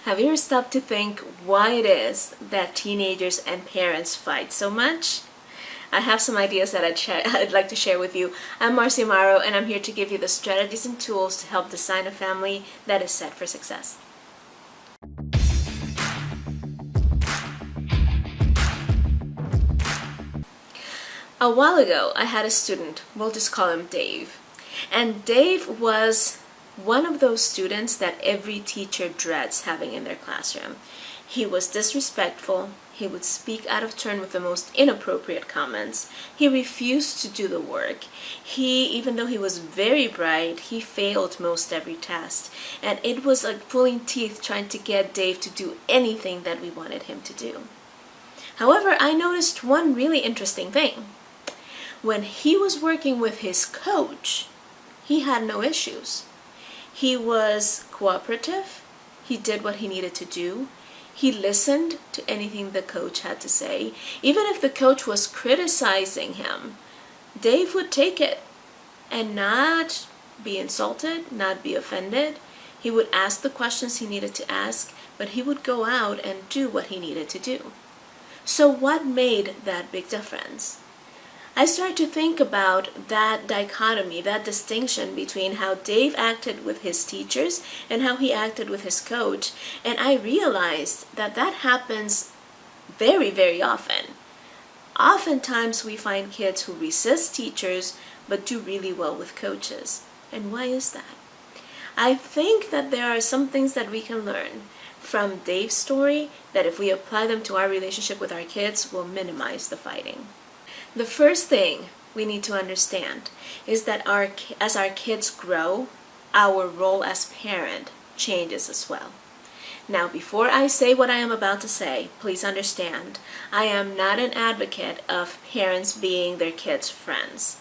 Have you ever stopped to think why it is that teenagers and parents fight so much? I have some ideas that I'd like to share with you. I'm Marcy Amaro, and I'm here to give you the strategies and tools to help design a family that is set for success. A while ago, I had a student, we'll just call him Dave. And Dave was one of those students that every teacher dreads having in their classroom. He was disrespectful. He would speak out of turn with the most inappropriate comments. He refused to do the work. Even though he was very bright, he failed most every test. And it was like pulling teeth trying to get Dave to do anything that we wanted him to do. However, I noticed one really interesting thing. When he was working with his coach, he had no issues. He was cooperative. He did what he needed to do. He listened to anything the coach had to say. Even if the coach was criticizing him, Dave would take it and not be insulted, not be offended. He would ask the questions he needed to ask, but he would go out and do what he needed to do. So what made that big difference? I started to think about that dichotomy, that distinction between how Dave acted with his teachers and how he acted with his coach, and I realized that that happens very, very often. Oftentimes we find kids who resist teachers but do really well with coaches. And why is that? I think that there are some things that we can learn from Dave's story that if we apply them to our relationship with our kids will minimize the fighting. The first thing we need to understand is that as our kids grow, our role as parent changes as well. Now, before I say what I am about to say, please understand, I am not an advocate of parents being their kids' friends.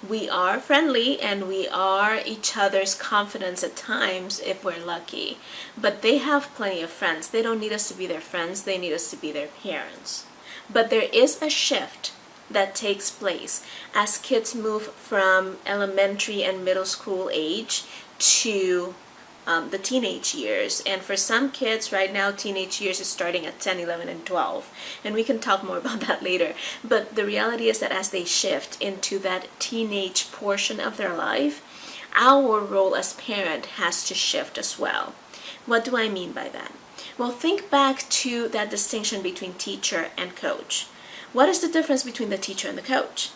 We are friendly and we are each other's confidants at times if we're lucky, but they have plenty of friends. They don't need us to be their friends, they need us to be their parents. But there is a shift that takes place as kids move from elementary and middle school age to the teenage years. And for some kids right now, teenage years is starting at 10, 11, and 12. And we can talk more about that later. But the reality is that as they shift into that teenage portion of their life, our role as parent has to shift as well. What do I mean by that? Well, think back to that distinction between teacher and coach. What is the difference between the teacher and the coach?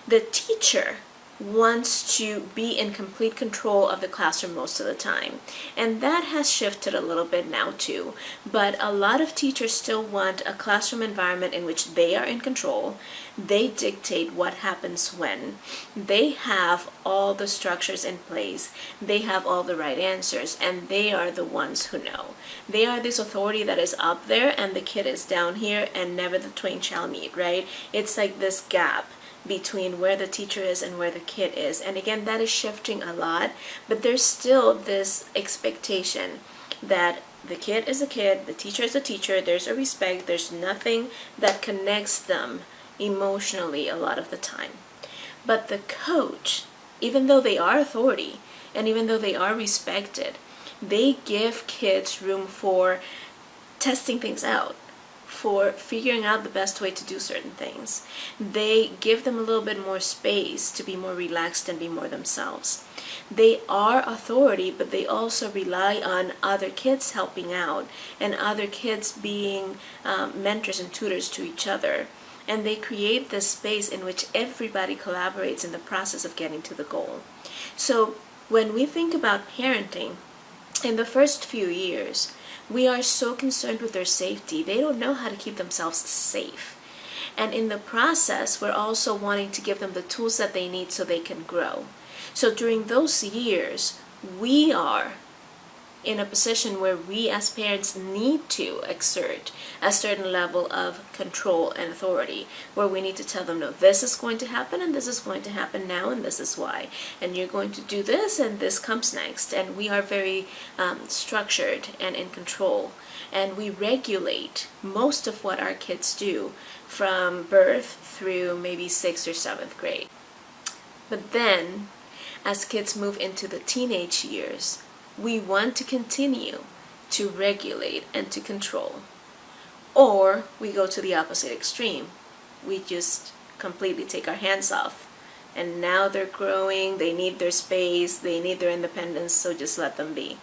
The teacher wants to be in complete control of the classroom most of the time. And that has shifted a little bit now too. But a lot of teachers still want a classroom environment in which they are in control. They dictate what happens when. They have all the structures in place. They have all the right answers. And they are the ones who know. They are this authority that is up there and the kid is down here and never the twain shall meet, right? It's like this gap between where the teacher is and where the kid is. And again, that is shifting a lot, but there's still this expectation that the kid is a kid, the teacher is a teacher, there's a respect, there's nothing that connects them emotionally a lot of the time. But the coach, even though they are authority and even though they are respected, they give kids room for testing things out, for figuring out the best way to do certain things. They give them a little bit more space to be more relaxed and be more themselves. They are authority, but they also rely on other kids helping out and other kids being mentors and tutors to each other. And they create this space in which everybody collaborates in the process of getting to the goal. So when we think about parenting, in the first few years, we are so concerned with their safety. They don't know how to keep themselves safe. And in the process, we're also wanting to give them the tools that they need so they can grow. So during those years, we are in a position where we as parents need to exert a certain level of control and authority, where we need to tell them, no, this is going to happen and this is going to happen now and this is why. And you're going to do this and this comes next. And we are very structured and in control. And we regulate most of what our kids do from birth through maybe 6th or 7th grade. But then, as kids move into the teenage years, we want to continue to regulate and to control. Or we go to the opposite extreme. We just completely take our hands off. And now they're growing, they need their space, they need their independence, so just let them be.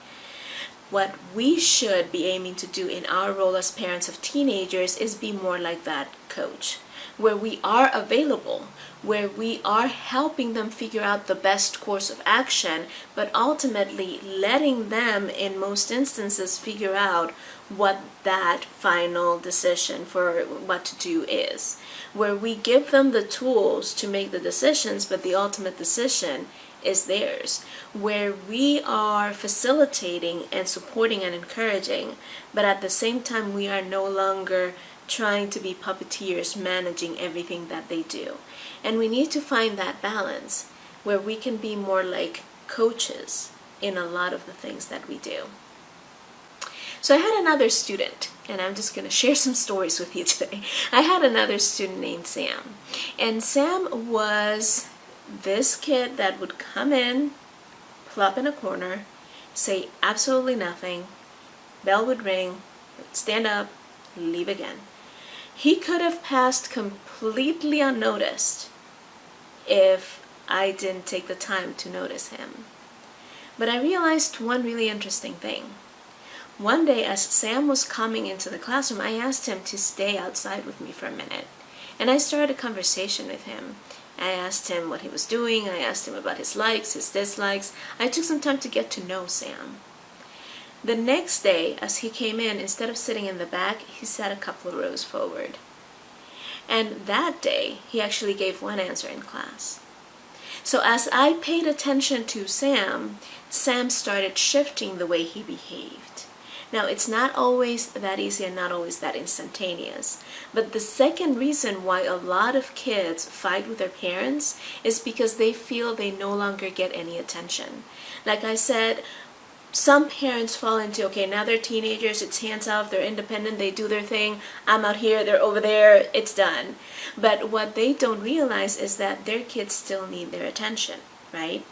What we should be aiming to do in our role as parents of teenagers is be more like that coach, where we are available, where we are helping them figure out the best course of action, but ultimately letting them, in most instances, figure out what that final decision for what to do is. Where we give them the tools to make the decisions, but the ultimate decision is theirs. Where we are facilitating and supporting and encouraging, but at the same time we are no longer trying to be puppeteers managing everything that they do. And we need to find that balance where we can be more like coaches in a lot of the things that we do. So I had another student, and I'm just going to share some stories with you today. I had another student named Sam, and Sam was this kid that would come in, plop in a corner, say absolutely nothing, bell would ring, stand up, leave again. He could have passed completely unnoticed if I didn't take the time to notice him. But I realized one really interesting thing. One day as Sam was coming into the classroom, I asked him to stay outside with me for a minute. And I started a conversation with him. I asked him what he was doing. I asked him about his likes, his dislikes. I took some time to get to know Sam. The next day, as he came in, instead of sitting in the back, he sat a couple of rows forward. And that day, he actually gave one answer in class. So as I paid attention to Sam, Sam started shifting the way he behaved. Now, it's not always that easy and not always that instantaneous. But the second reason why a lot of kids fight with their parents is because they feel they no longer get any attention. Like I said, some parents fall into, okay, now they're teenagers, it's hands off, they're independent, they do their thing, I'm out here, they're over there, it's done. But what they don't realize is that their kids still need their attention, right?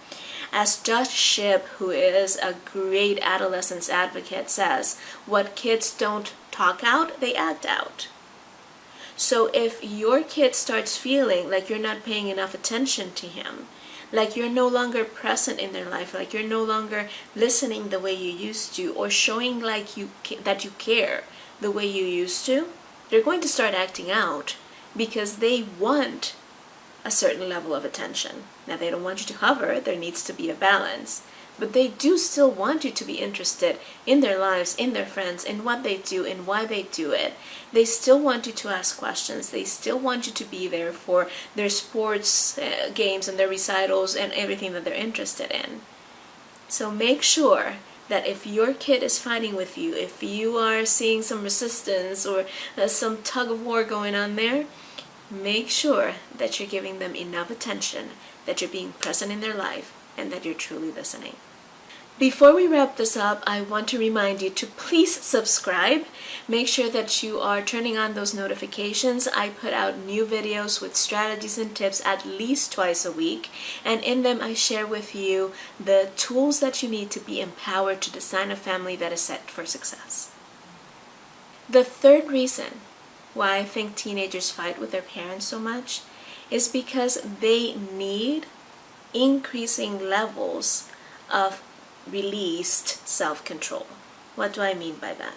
As Josh Shipp, who is a great adolescence advocate, says, what kids don't talk out, they act out. So if your kid starts feeling like you're not paying enough attention to him, like you're no longer present in their life, like you're no longer listening the way you used to, or showing like that you care the way you used to, they're going to start acting out because they want a certain level of attention. Now, they don't want you to hover, there needs to be a balance. But they do still want you to be interested in their lives, in their friends, in what they do, and why they do it. They still want you to ask questions. They still want you to be there for their sports games and their recitals and everything that they're interested in. So make sure that if your kid is fighting with you, if you are seeing some resistance or some tug of war going on there, make sure that you're giving them enough attention, that you're being present in their life, and that you're truly listening. Before we wrap this up, I want to remind you to please subscribe. Make sure that you are turning on those notifications. I put out new videos with strategies and tips at least twice a week, and in them I share with you the tools that you need to be empowered to design a family that is set for success. The third reason why I think teenagers fight with their parents so much is because they need increasing levels of released self-control. What do I mean by that?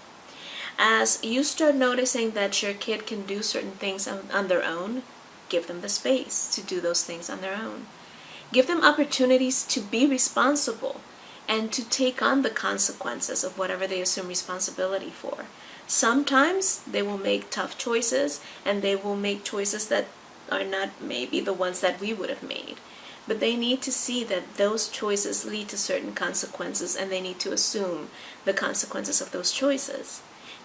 As you start noticing that your kid can do certain things on their own, give them the space to do those things on their own. Give them opportunities to be responsible and to take on the consequences of whatever they assume responsibility for. Sometimes they will make tough choices, and they will make choices that are not maybe the ones that we would have made. But they need to see that those choices lead to certain consequences, and they need to assume the consequences of those choices.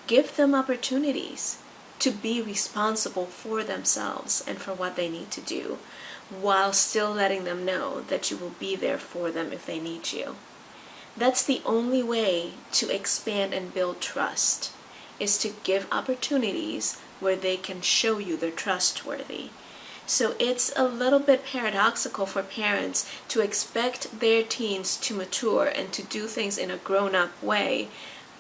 Give them opportunities to be responsible for themselves and for what they need to do, while still letting them know that you will be there for them if they need you. That's the only way to expand and build trust, is to give opportunities where they can show you they're trustworthy. So it's a little bit paradoxical for parents to expect their teens to mature and to do things in a grown-up way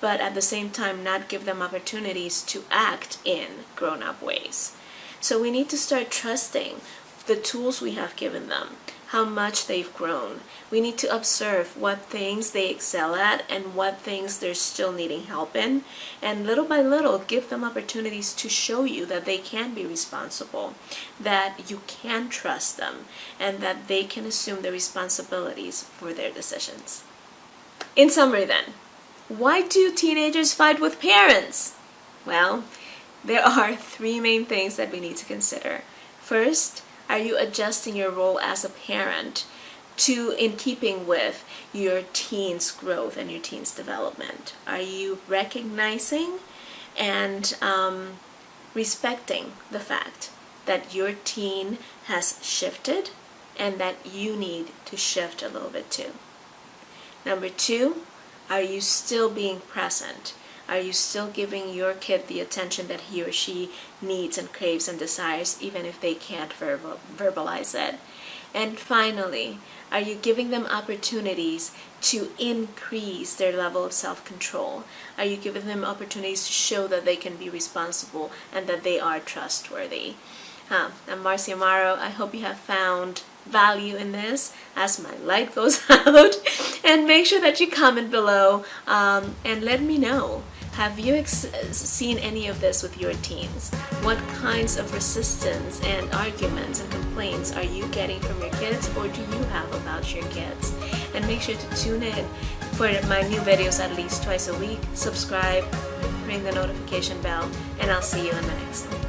but at the same time not give them opportunities to act in grown-up ways. So we need to start trusting the tools we have given them, how much they've grown. We need to observe what things they excel at and what things they're still needing help in, and little by little give them opportunities to show you that they can be responsible, that you can trust them, and that they can assume the responsibilities for their decisions. In summary then, why do teenagers fight with parents? Well, there are three main things that we need to consider. First, are you adjusting your role as a parent in keeping with your teen's growth and your teen's development? Are you recognizing and respecting the fact that your teen has shifted and that you need to shift a little bit too? Number two, are you still being present? Are you still giving your kid the attention that he or she needs and craves and desires, even if they can't verbalize it? And finally, are you giving them opportunities to increase their level of self-control? Are you giving them opportunities to show that they can be responsible and that they are trustworthy? I'm Marcia Amaro. I hope you have found value in this as my light goes out. And make sure that you comment below and let me know. Have you seen any of this with your teens? What kinds of resistance and arguments and complaints are you getting from your kids, or do you have about your kids? And make sure to tune in for my new videos at least twice a week. Subscribe, ring the notification bell, and I'll see you in the next one.